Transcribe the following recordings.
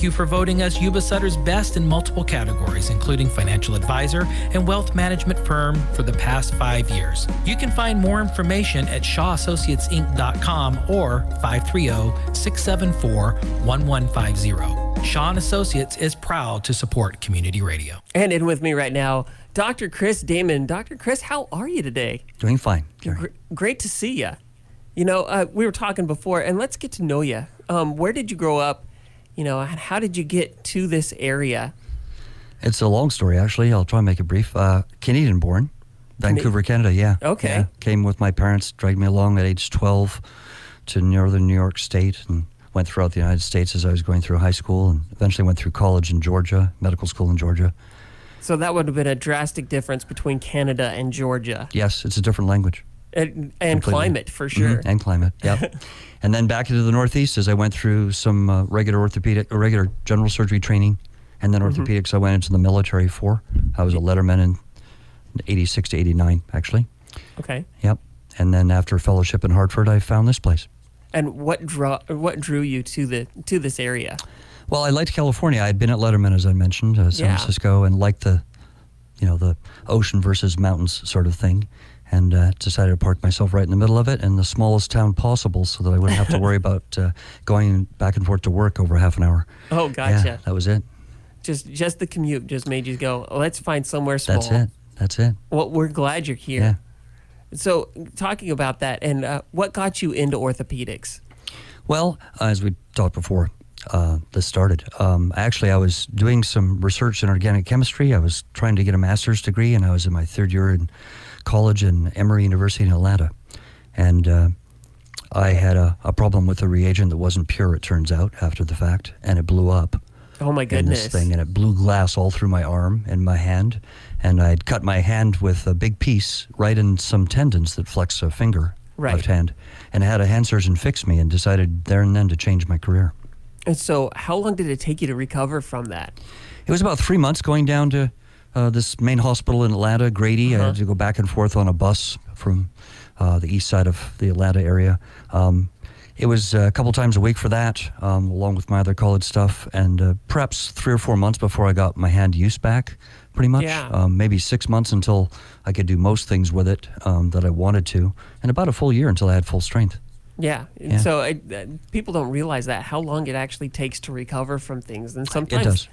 thank you for voting us Yuba Sutter's best in multiple categories, including financial advisor and wealth management firm for the past 5 years. You can find more information at shawassociatesinc.com or 530-674-1150. Shaw & Associates is proud to support community radio. And in with me right now, Dr. Chris Damon. Dr. Chris, how are you today? Doing fine. Great to see you. You know, we were talking before, and let's get to know you. Where did you grow up? You know, how did you get to this area? It's a long story, actually. I'll try and make it brief. Canadian born, Vancouver, Canada, yeah. Okay. Yeah. Came with my parents, dragged me along at age 12 to northern New York State, and went throughout the United States as I was going through high school, and eventually went through college in Georgia, medical school in Georgia. So that would have been a drastic difference between Canada and Georgia. Yes, it's a different language. And climate, for sure. Mm-hmm. And climate, yep. And then back into the Northeast as I went through some regular general surgery training, and then orthopedics I went into the military for. I was a letterman in 86 to 89, actually. Okay. Yep. And then after fellowship in Hartford, I found this place. And what drew you to this area? Well, I liked California. I had been at Letterman, as I mentioned, San Francisco, and liked the ocean versus mountains sort of thing, and decided to park myself right in the middle of it in the smallest town possible so that I wouldn't have to worry about going back and forth to work over half an hour. Oh, gotcha. Yeah, that was it. Just the commute just made you go, let's find somewhere small. That's it. Well, we're glad you're here. Yeah. So, talking about that, and what got you into orthopedics? Well, as we talked before, this started. Actually, I was doing some research in organic chemistry. I was trying to get a master's degree, and I was in my third year in college in Emory University in Atlanta. And I had a problem with a reagent that wasn't pure, it turns out, after the fact, and it blew up. Oh, my goodness. In this thing, and it blew glass all through my arm and my hand. And I'd cut my hand with a big piece right in some tendons that flex a finger, left hand. And I had a hand surgeon fix me and decided there and then to change my career. And so how long did it take you to recover from that? It was about 3 months going down to this main hospital in Atlanta, Grady. I had to go back and forth on a bus from the east side of the Atlanta area. It was a couple times a week for that, along with my other college stuff, and perhaps 3 or 4 months before I got my hand use back, pretty much. Yeah. Maybe 6 months until I could do most things with it that I wanted to, and about a full year until I had full strength. Yeah. So people don't realize that, how long it actually takes to recover from things. And sometimes, it does.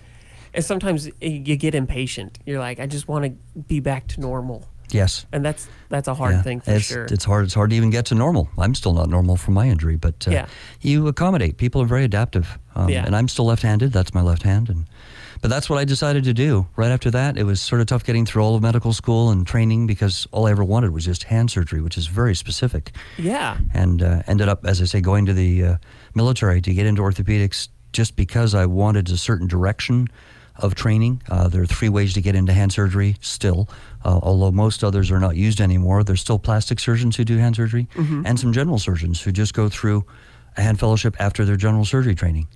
And sometimes you get impatient. You're like, I just want to be back to normal. Yes. And that's a hard thing for sure. It's hard. It's hard to even get to normal. I'm still not normal from my injury, but you accommodate. People are very adaptive. And I'm still left-handed. That's my left hand. But that's what I decided to do. Right after that, it was sort of tough getting through all of medical school and training because all I ever wanted was just hand surgery, which is very specific. Yeah. And ended up, as I say, going to the military to get into orthopedics just because I wanted a certain direction of training. There are 3 ways to get into hand surgery still, although most others are not used anymore. There's still plastic surgeons who do hand surgery and some general surgeons who just go through a hand fellowship after their general surgery training.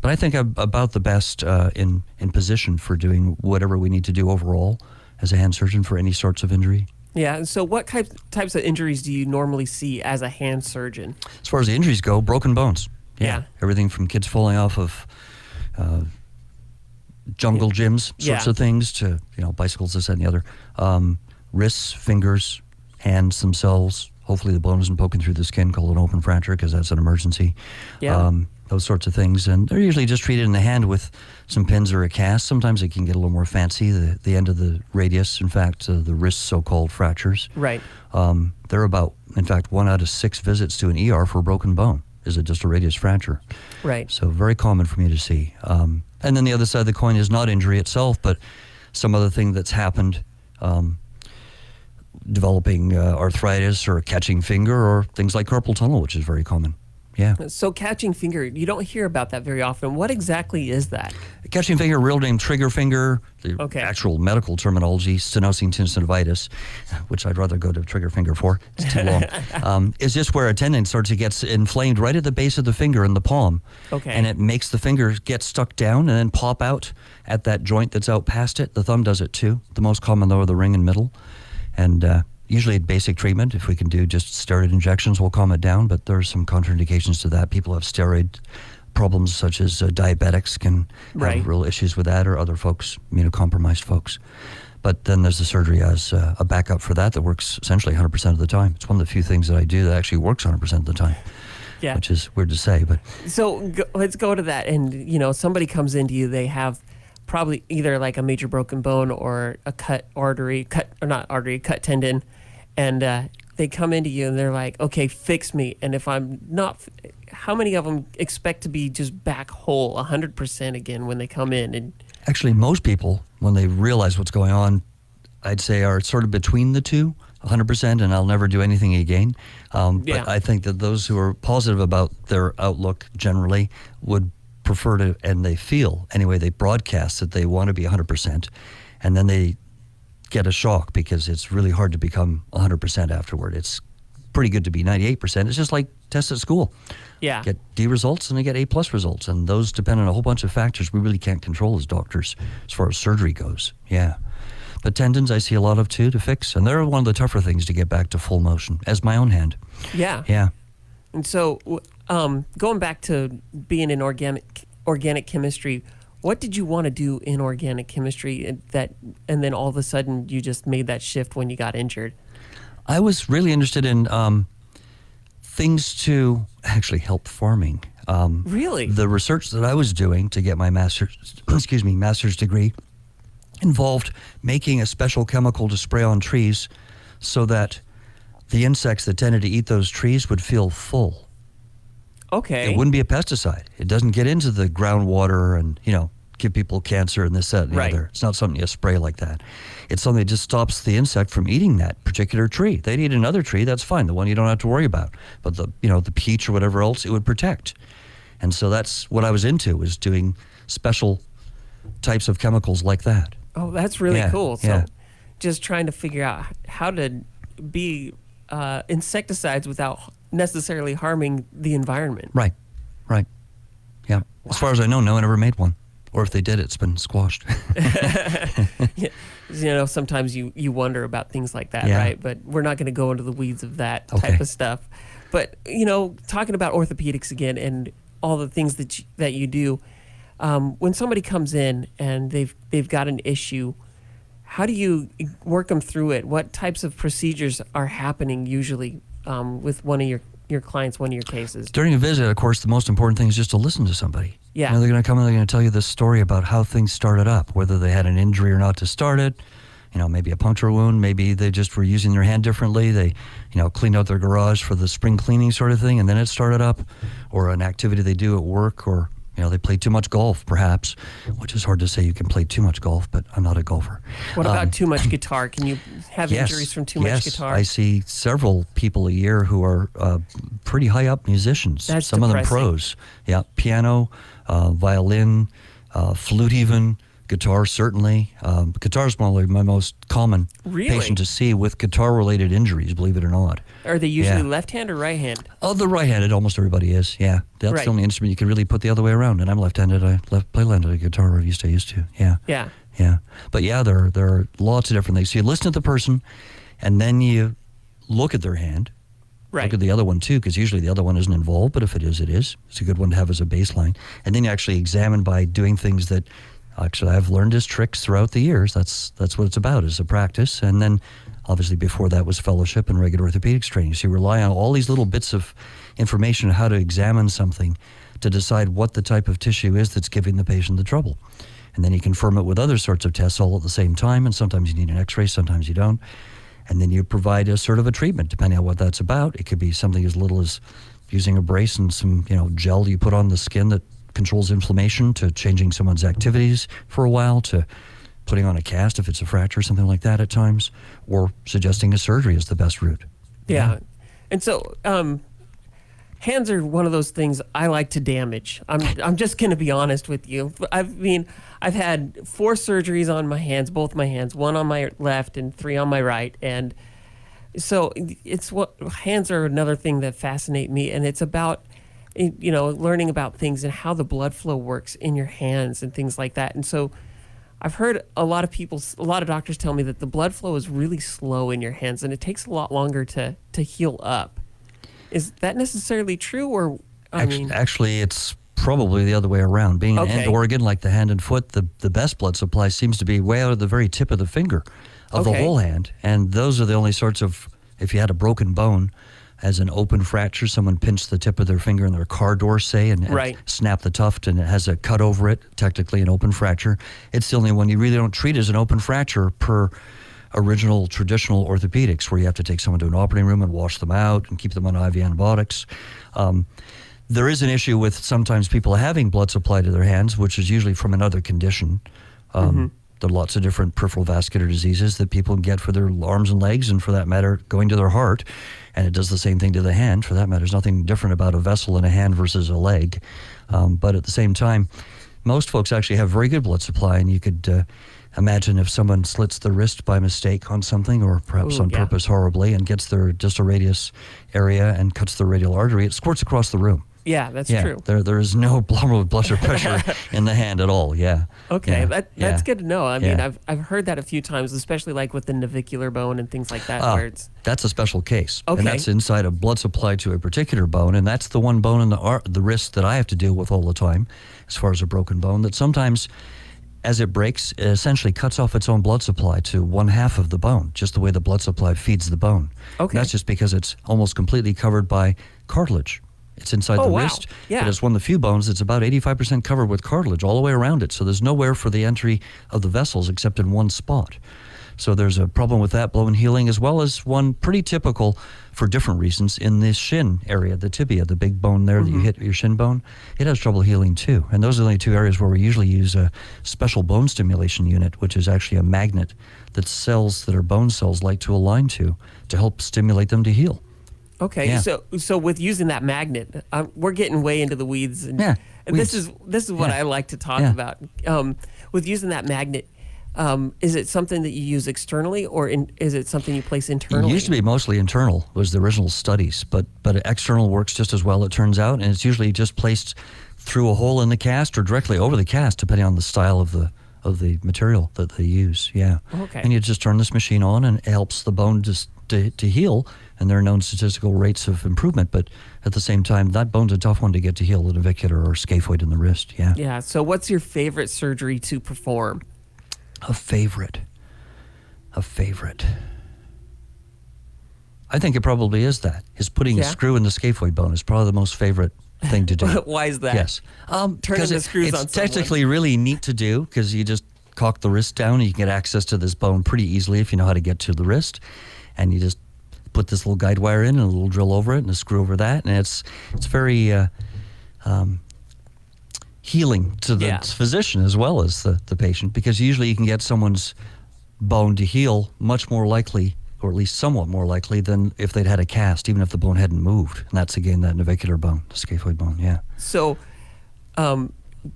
But I think I'm about the best in position for doing whatever we need to do overall as a hand surgeon for any sorts of injury. Yeah, so what types of injuries do you normally see as a hand surgeon? As far as the injuries go, broken bones. Yeah. Everything from kids falling off of jungle gyms sorts of things to bicycles, this, that, and the other. Wrists, fingers, hands themselves. Hopefully the bone isn't poking through the skin, called an open fracture, because that's an emergency. Yeah. Those sorts of things. And they're usually just treated in the hand with some pins or a cast. Sometimes it can get a little more fancy, the end of the radius, in fact, the wrist so-called fractures. Right. They're about, in fact, 1 out of 6 visits to an ER for a broken bone. Is it just a radius fracture? Right. So very common for me to see. And then the other side of the coin is not injury itself, but some other thing that's happened, developing arthritis or a catching finger or things like carpal tunnel, which is very common. Yeah. So catching finger, you don't hear about that very often. What exactly is that? Catching finger, real name trigger finger, the actual medical terminology, stenosing tendinitis, which I'd rather go to trigger finger for. It's too long. Is just where a tendon starts to get inflamed right at the base of the finger in the palm. Okay. And it makes the finger get stuck down and then pop out at that joint that's out past it. The thumb does it too. The most common, though, are the ring and middle. And usually basic treatment, if we can do just steroid injections, will calm it down, but there are some contraindications to that. People have steroid problems such as diabetics can Right. have real issues with that, or other folks, immunocompromised folks. But then there's the surgery as a backup for that works essentially 100% of the time. It's one of the few things that I do that actually works 100% of the time, Yeah. which is weird to say, but So let's go to that. And, somebody comes into you, they have probably either like a major broken bone or a cut tendon. And they come into you and they're like, okay, fix me. And if I'm not, how many of them expect to be just back whole 100% again when they come in? And actually most people, when they realize what's going on, I'd say are sort of between the two, 100% and I'll never do anything again. Yeah. But I think that those who are positive about their outlook generally would prefer to, and they feel, anyway, they broadcast that they want to be 100%, and then they get a shock because it's really hard to become 100% afterward. It's pretty good to be 98%. It's just like tests at school. yeah. Get D results and they get A+ results, and those depend on a whole bunch of factors we really can't control as doctors as far as surgery goes. Yeah. But tendons I see a lot of too to fix, and they're one of the tougher things to get back to full motion, as my own hand. Yeah. Yeah. And so, going back to being in organic chemistry, what did you want to do in organic chemistry and then all of a sudden you just made that shift when you got injured? I was really interested in things to actually help farming. Really? The research that I was doing to get my master's degree involved making a special chemical to spray on trees so that the insects that tended to eat those trees would feel full. Okay. It wouldn't be a pesticide. It doesn't get into the groundwater and, give people cancer and this, that, and the Right. other. It's not something you spray like that. It's something that just stops the insect from eating that particular tree. They'd eat another tree, that's fine, the one you don't have to worry about. But the peach or whatever else, it would protect. And so that's what I was into, was doing special types of chemicals like that. Oh, that's really Yeah, cool. So yeah. just trying to figure out how to be insecticides without necessarily harming the environment. Right. Yeah. As far as I know, no one ever made one. Or if they did, it's been squashed. Sometimes you wonder about things like that, Yeah. right? But we're not going to go into the weeds of that Okay. type of stuff. But, talking about orthopedics again and all the things that you do, when somebody comes in and they've got an issue, how do you work them through it? What types of procedures are happening usually with one of your clients, one of your cases? During a visit, of course, the most important thing is just to listen to somebody. Yeah. They're going to come and they're going to tell you this story about how things started up, whether they had an injury or not to start it, maybe a puncture wound, maybe they just were using their hand differently. They, cleaned out their garage for the spring cleaning sort of thing, and then it started up, or an activity they do at work, or they play too much golf, perhaps, which is hard to say you can play too much golf, but I'm not a golfer. What about too much guitar? Can you have injuries from too much guitar? I see several people a year who are pretty high up musicians. That's Some of them depressing. pros. Yeah, piano, violin, flute even, guitar certainly. Guitar is probably my most common Really? patient to see with guitar-related injuries, believe it or not. Are they usually Yeah. left-hand or right-hand? Oh, the right-handed, almost everybody is, yeah. That's Right. the only instrument you can really put the other way around, and I'm left-handed. I play left-handed guitar, or used to, yeah. Yeah. Yeah. But yeah, there are lots of different things. So you listen to the person, and then you look at their hand. Right. Look at the other one too, because usually the other one isn't involved, but if it is, it is. It's a good one to have as a baseline. And then you actually examine by doing things that actually I've learned as tricks throughout the years. That's what it's about, is a practice. And then obviously before that was fellowship and regular orthopedics training. So you rely on all these little bits of information on how to examine something to decide what the type of tissue is that's giving the patient the trouble. And then you confirm it with other sorts of tests all at the same time, and sometimes you need an x-ray, sometimes you don't. And then you provide a sort of a treatment, depending on what that's about. It could be something as little as using a brace and some, gel you put on the skin that controls inflammation, to changing someone's activities for a while, to putting on a cast if it's a fracture or something like that at times, or suggesting a surgery is the best route. Yeah. And so hands are one of those things I like to damage. I'm just going to be honest with you. I've had 4 surgeries on my hands, both my hands, 1 on my left and 3 on my right. And so hands are another thing that fascinate me. And it's about, learning about things and how the blood flow works in your hands and things like that. And so I've heard a lot of doctors tell me that the blood flow is really slow in your hands and it takes a lot longer to heal up. Is that necessarily true, or Actually, it's probably the other way around. Being Okay. an end organ like the hand and foot, the best blood supply seems to be way out of the very tip of the finger of the Okay. whole hand. And those are the only sorts of, if you had a broken bone as an open fracture, someone pinched the tip of their finger in their car door, say, and Right. snapped the tuft and it has a cut over it, technically an open fracture. It's the only one you really don't treat as an open fracture per original traditional orthopedics, where you have to take someone to an operating room and wash them out and keep them on IV antibiotics. There is an issue with sometimes people having blood supply to their hands, which is usually from another condition. There are lots of different peripheral vascular diseases that people get for their arms and legs, and for that matter, going to their heart. And it does the same thing to the hand. For that matter, there's nothing different about a vessel in a hand versus a leg. But at the same time, most folks actually have very good blood supply, and you could imagine if someone slits the wrist by mistake on something, or perhaps Ooh, on yeah. purpose horribly, and gets their distal radius area and cuts the radial artery, it squirts across the room. Yeah, that's Yeah, true. there is no blood pressure in the hand at all. Yeah. Okay, Yeah. that's good to know. I mean, Yeah. I've heard that a few times, especially like with the navicular bone and things like that, Ah, where it's that's a special case. Okay. And that's inside a blood supply to a particular bone, and that's the one bone in the wrist that I have to deal with all the time, as far as a broken bone, that sometimes, as it breaks, it essentially cuts off its own blood supply to one half of the bone, just the way the blood supply feeds the bone. Okay. And that's just because it's almost completely covered by cartilage. It's inside Oh, the wow. wrist, Yeah. but it's one of the few bones that's about 85% covered with cartilage all the way around it. So there's nowhere for the entry of the vessels except in one spot. So there's a problem with that bone healing, as well as one pretty typical for different reasons in the shin area, the tibia, the big bone there that you hit your shin bone. It has trouble healing too. And those are the only two areas where we usually use a special bone stimulation unit, which is actually a magnet that cells that are bone cells like to align to help stimulate them to heal. okay. Yeah. So with using that magnet, we're getting way into the weeds, and, Yeah, and this weeds. is what Yeah. I like to talk Yeah. about. With using that magnet, is it something that you use externally, or is it something you place internally? It used to be mostly internal, was the original studies, but external works just as well, it turns out, and it's usually just placed through a hole in the cast or directly over the cast, depending on the style of the material that they use. Yeah. Okay. And you just turn this machine on, and it helps the bone to heal, and there are known statistical rates of improvement, but at the same time, that bone's a tough one to get to heal, the navicular or scaphoid in the wrist. Yeah. Yeah. So what's your favorite surgery to perform? A favorite. I think it probably is that. Is putting a Yeah? screw in the scaphoid bone is probably the most favorite thing to do. Why is that? Yes. Turning 'Cause the screws it's on someone. technically really neat to do, because you just cock the wrist down and you can get access to this bone pretty easily if you know how to get to the wrist. And you just put this little guide wire in and a little drill over it and a screw over that. And it's very healing to the Yeah. physician as well as the patient, because usually you can get someone's bone to heal much more likely, or at least somewhat more likely, than if they'd had a cast, even if the bone hadn't moved. And that's, again, that navicular bone, the scaphoid bone, yeah. So,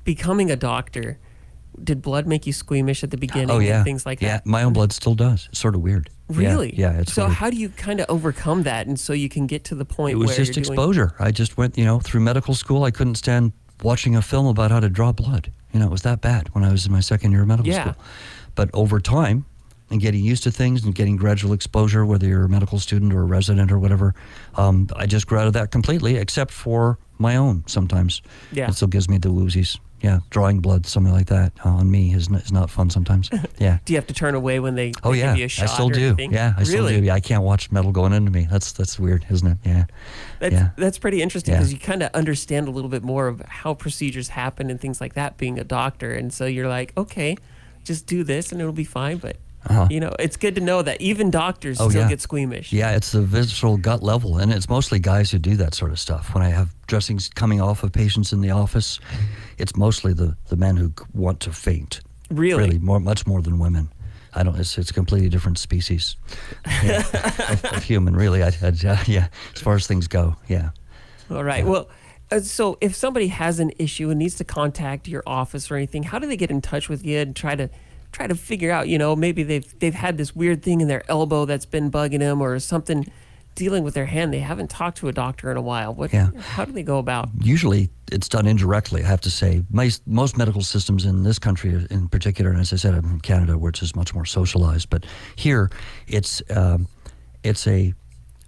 becoming a doctor, did blood make you squeamish at the beginning? Oh, yeah. And things like Yeah, that? my own blood still does. It's sort of weird. Really? Yeah, it's so weird. how do you kind of overcome that, and so you can get to the point It was where just you're doing- exposure. I just went, through medical school. I couldn't stand watching a film about how to draw blood. It was that bad when I was in my second year of medical Yeah. school. But over time, and getting used to things and getting gradual exposure, whether you're a medical student or a resident or whatever, I just grew out of that completely, except for my own sometimes. Yeah. It still gives me the woozies. Yeah, drawing blood, something like that, on me is not fun sometimes. Yeah. Do you have to turn away when they Oh, yeah, give you a I shot? still or do. anything? Yeah, I still Really? do. Yeah, I can't watch metal going into me. That's weird, isn't it? Yeah. That's pretty interesting, Yeah. because you kind of understand a little bit more of how procedures happen and things like that, being a doctor, and so you're like, okay, just do this and it'll be fine. But Uh-huh. it's good to know that even doctors Oh, still yeah. get squeamish. Yeah, it's the visceral gut level, and it's mostly guys who do that sort of stuff. When I have dressings coming off of patients in the office, it's mostly the men who want to faint. Really? Much more than women. It's a completely different species of human, really. Yeah, as far as things go, yeah. All right. Well, so if somebody has an issue and needs to contact your office or anything, how do they get in touch with you and try to figure out, maybe they've had this weird thing in their elbow that's been bugging them, or something dealing with their hand. They haven't talked to a doctor in a while. How do they go about? Usually it's done indirectly, I have to say. Most medical systems in this country in particular, and as I said, I'm from Canada, which is much more socialized, but here it's a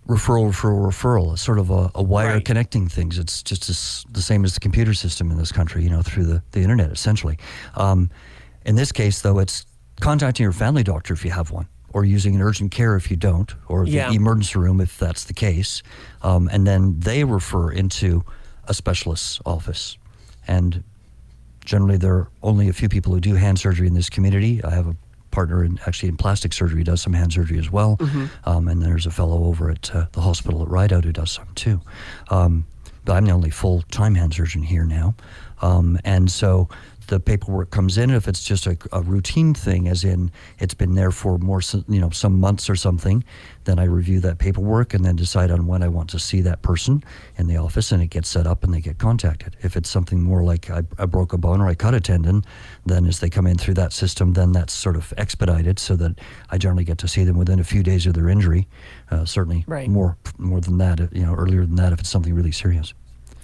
referral. It's sort of a wire Right. connecting things. It's just the same as the computer system in this country, through the internet, essentially. In this case, though, it's contacting your family doctor if you have one, or using an urgent care if you don't, or Yeah. the emergency room if that's the case. And then they refer into a specialist's office. And generally, there are only a few people who do hand surgery in this community. I have a partner in plastic surgery who does some hand surgery as well. And there's a fellow over at the hospital at Rideout who does some too. But I'm the only full-time hand surgeon here now. And so the paperwork comes in. If it's just a routine thing, as in it's been there for more, some months or something, then I review that paperwork and then decide on when I want to see that person in the office, and it gets set up and they get contacted. If it's something more like I broke a bone or I cut a tendon, then as they come in through that system, then that's sort of expedited so that I generally get to see them within a few days of their injury. Certainly Right. more than that, earlier than that if it's something really serious.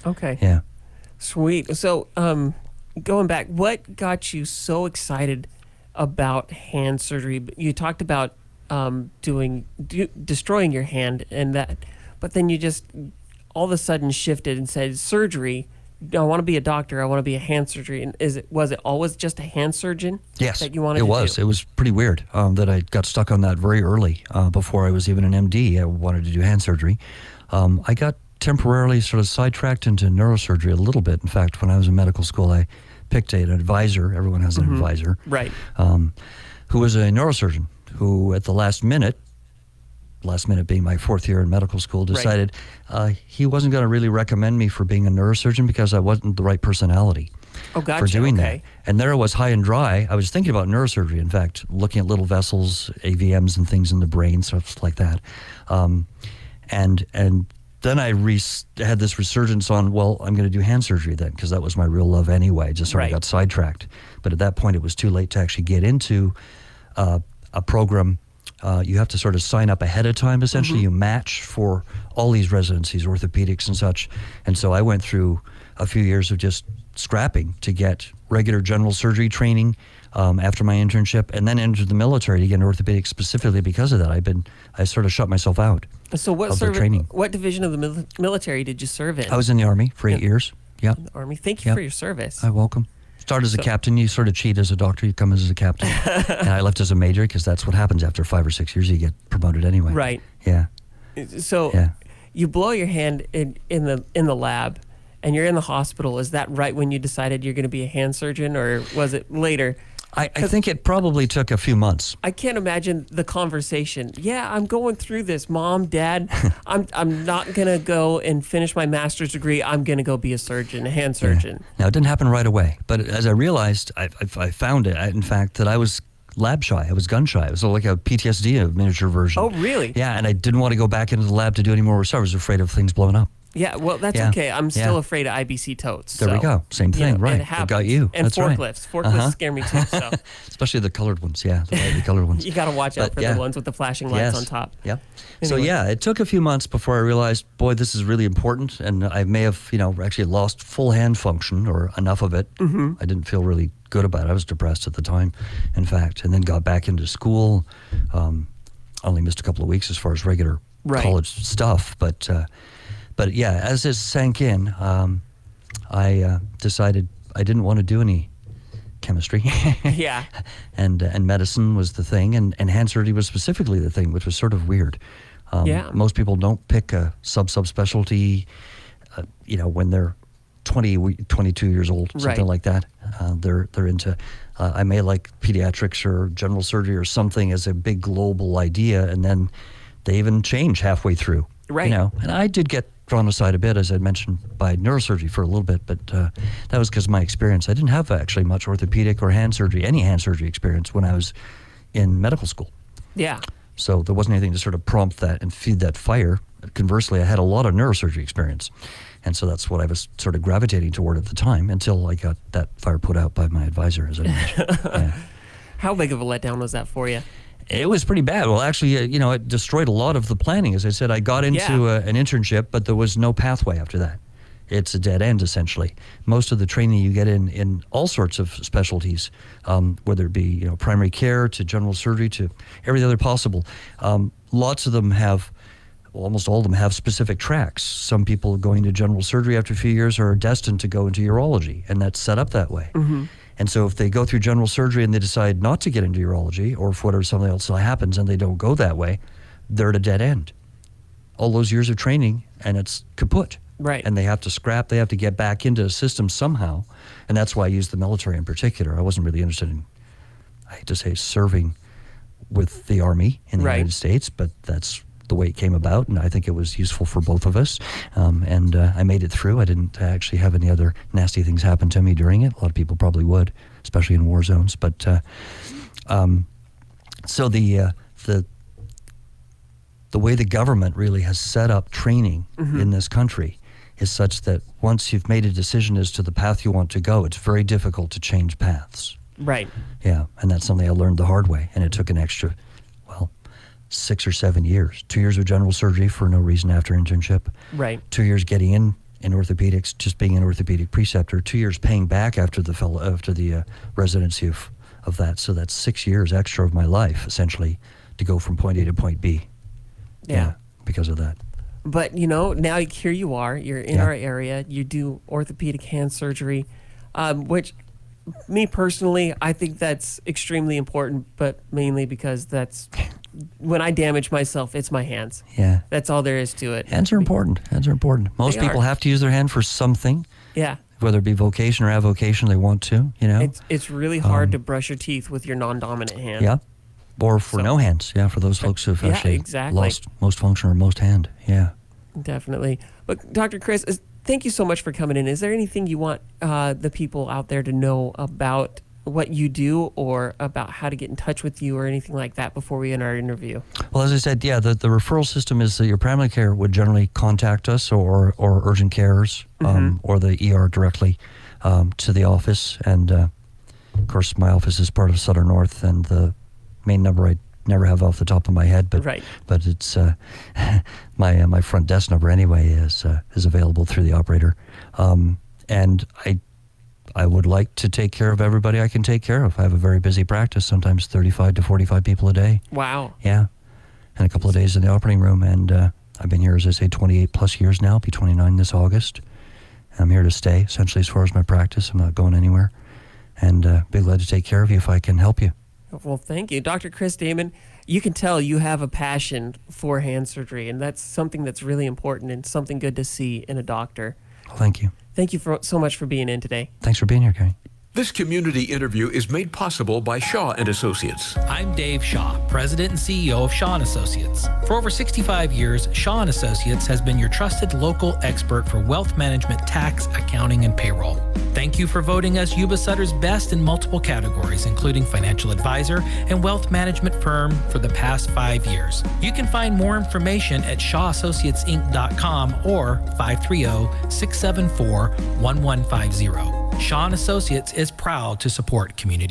Okay. Yeah. Sweet. So, going back, what got you so excited about hand surgery? You talked about destroying your hand and that, but then you just all of a sudden shifted and said surgery. I want to be a doctor. I want to be a hand surgery. And was it always just a hand surgein? Yes, that you wanted it to was. do? It was pretty weird that I got stuck on that very early. Before I was even an MD, I wanted to do hand surgery. I got temporarily sort of sidetracked into neurosurgery a little bit. In fact, when I was in medical school, I picked an advisor. Everyone has an advisor. Right. Who was a neurosurgeon who at the last minute being my fourth year in medical school, decided he wasn't going to really recommend me for being a neurosurgeon because I wasn't the right personality Oh, gotcha. for doing Okay. that. And there I was high and dry. I was thinking about neurosurgery, in fact, looking at little vessels, AVMs and things in the brain, stuff like that. And then I had this resurgence on, well, I'm going to do hand surgery then, because that was my real love anyway. I just sort of Right. got sidetracked. But at that point, it was too late to actually get into a program. You have to sort of sign up ahead of time, essentially. You match for all these residencies, orthopedics and such. And so I went through a few years of just scrapping to get regular general surgery training after my internship, and then entered the military to get into orthopedics specifically because of that. I sort of shut myself out So what of the training. what division of the military did you serve in? I was in the Army for 8 years. Yeah. in the Army. Thank you Yep. for your service. Hi, welcome. Started as a captain. You sort of cheat as a doctor. You come as a captain. And I left as a major because that's what happens after 5 or 6 years. You get promoted anyway. Right. Yeah. So Yeah. you blow your hand in the lab, and you're in the hospital. Is that right when you decided you're going to be a hand surgeon, or was it later? I think it probably took a few months. I can't imagine the conversation. Yeah, I'm going through this, Mom, Dad. I'm not gonna go and finish my master's degree. I'm gonna go be a surgeon, a hand surgeon. Now, it didn't happen right away. But as I realized, I found it, in fact, that I was lab shy. I was gun shy. It was like a PTSD, a miniature version. Oh, really? Yeah, and I didn't want to go back into the lab to do any more research. I was afraid of things blowing up. Yeah, well, that's Yeah. okay. I'm still Yeah. afraid of IBC totes. There we so, go. Same thing, right. It It happens. got you. And That's right. forklifts. Forklifts scare me too. So Especially the colored ones, yeah, the lightly colored ones. you got to watch out But, for yeah. the ones with the flashing lights on top. Yeah. So Anyway. yeah, it took a few months before I realized, boy, this is really important, and I may have, actually lost full hand function or enough of it. I didn't feel really good about it. I was depressed at the time, in fact, and then got back into school. Only missed a couple of weeks as far as regular Right. college stuff, but yeah, as this sank in, I decided I didn't want to do any chemistry. Yeah. And medicine was the thing, and hand surgery was specifically the thing, which was sort of weird. Yeah. Most people don't pick a subspecialty, when they're 22 years old, something Right. like that. They're into, I may like pediatrics or general surgery or something as a big global idea, and then they even change halfway through. Right. And I did get drawn aside a bit, as I mentioned, by neurosurgery for a little bit, but that was because of my experience. I didn't have actually much orthopedic or any hand surgery experience when I was in medical school. Yeah. So there wasn't anything to sort of prompt that and feed that fire. Conversely, I had a lot of neurosurgery experience. And so that's what I was sort of gravitating toward at the time until I got that fire put out by my advisor, as I mentioned. Yeah. How big of a letdown was that for you? It was pretty bad. Well, actually, it destroyed a lot of the planning. As I said, I got into an internship, but there was no pathway after that. It's a dead end, essentially. Most of the training you get in all sorts of specialties, whether it be primary care to general surgery to every other possible, lots of them have almost all of them have specific tracks. Some people going to general surgery after a few years are destined to go into urology, and that's set up that way. And so if they go through general surgery and they decide not to get into urology, or if whatever something else happens and they don't go that way, they're at a dead end. All those years of training, and it's kaput. Right. And they have to scrap, they have to get back into the system somehow. And that's why I used the military in particular. I wasn't really interested in, I hate to say, serving with the Army in the United States, but that's the way it came about, and I think it was useful for both of us. And I made it through. I didn't actually have any other nasty things happen to me during it. A lot of people probably would, especially in war zones. But so the way the government really has set up training in this country is such that once you've made a decision as to the path you want to go, it's very difficult to change paths. Right. Yeah, and that's something I learned the hard way, and it took an extra, 6 or 7 years. 2 years of general surgery for no reason after internship. Right. 2 years getting in orthopedics, just being an orthopedic preceptor. 2 years paying back after the residency of that. So that's 6 years extra of my life, essentially, to go from point A to point B. Yeah. Because of that. But, now here you are. You're in our area. You do orthopedic hand surgery, which, me personally, I think that's extremely important, but mainly because that's when I damage myself, it's my hands. Yeah. That's all there is to it. Hands are important. Hands are important. Most people have to use their hand for something. Yeah. Whether it be vocation or avocation, they want to, It's really hard to brush your teeth with your non-dominant hand. Yeah. Or for no hands. Yeah, for those folks who've actually lost most function or most hand. Yeah. Definitely. But Dr. Chris, thank you so much for coming in. Is there anything you want the people out there to know about what you do or about how to get in touch with you or anything like that before we end our interview? Well, as I said, the referral system is that your primary care would generally contact us or urgent cares or the ER directly to the office. And, of course, my office is part of Sutter North, and the main number I never have off the top of my head, but it's my front desk number anyway is available through the operator. And I would like to take care of everybody I can take care of. I have a very busy practice, sometimes 35 to 45 people a day. Wow. Yeah. And a couple of days in the operating room. And I've been here, as I say, 28 plus years now. I'll be 29 this August. I'm here to stay, essentially, as far as my practice. I'm not going anywhere. And be glad to take care of you if I can help you. Well, thank you. Dr. Chris Damon, you can tell you have a passion for hand surgery, and that's something that's really important and something good to see in a doctor. Well, thank you. Thank you so much for being in today. Thanks for being here, Gary. This community interview is made possible by Shaw and Associates. I'm Dave Shaw, President and CEO of Shaw & Associates. For over 65 years, Shaw & Associates has been your trusted local expert for wealth management, tax, accounting, and payroll. Thank you for voting us Yuba Sutter's best in multiple categories, including financial advisor and wealth management firm for the past 5 years. You can find more information at shawassociatesinc.com or 530-674-1150. Shaw & Associates is proud to support community